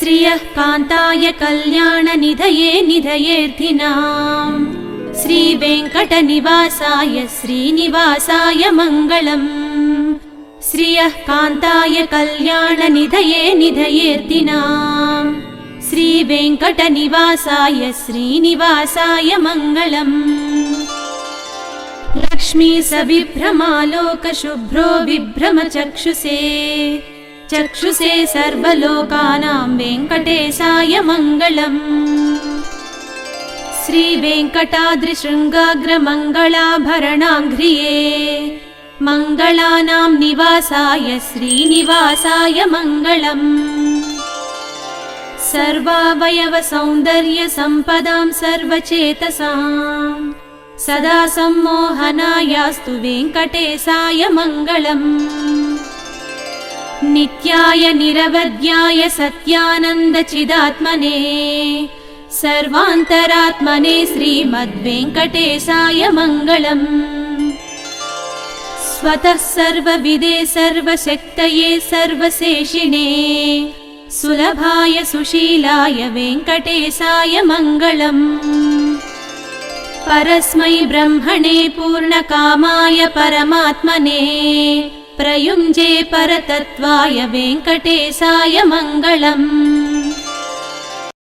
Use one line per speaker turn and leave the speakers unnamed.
श्रियः कान्ताय कल्याणनिधये निधयेऽर्थिनाम् श्रीवेङ्कटनिवासाय श्रीनिवासाय मङ्गलम्। श्रियः कान्ताय कल्याणनिधये निधयेऽर्थिनाम् श्रीवेङ्कटनिवासाय श्रीनिवासाय मङ्गलम्। लक्ष्मी सविभ्रमालोकशुभ्रो विभ्रमचक्षुषे चक्षुषे सर्वलोकानां वेङ्कटेशाय मङ्गलम्। श्रीवेङ्कटाद्रिशृङ्गाग्रमङ्गलाभरणाङ्घ्रिये मङ्गलानां निवासाय श्रीनिवासाय मङ्गलम्। सर्वावयवसौन्दर्यसम्पदां सर्वचेतसां सदा सम्मोहनायास्तु वेङ्कटेशाय मङ्गलम्। नित्याय निरवध्याय सत्यानन्दचिदात्मने सर्वान्तरात्मने श्रीमद्वेङ्कटेशाय मङ्गलम्। स्वतः सर्वविदे सर्वशक्तये सर्वशेषिणे सुलभाय सुशीलाय वेङ्कटेशाय मङ्गलम्। परस्मै ब्रह्मणे पूर्णकामाय परमात्मने प्रयुञ्जे परतत्त्वाय वेङ्कटेशाय मङ्गलम्।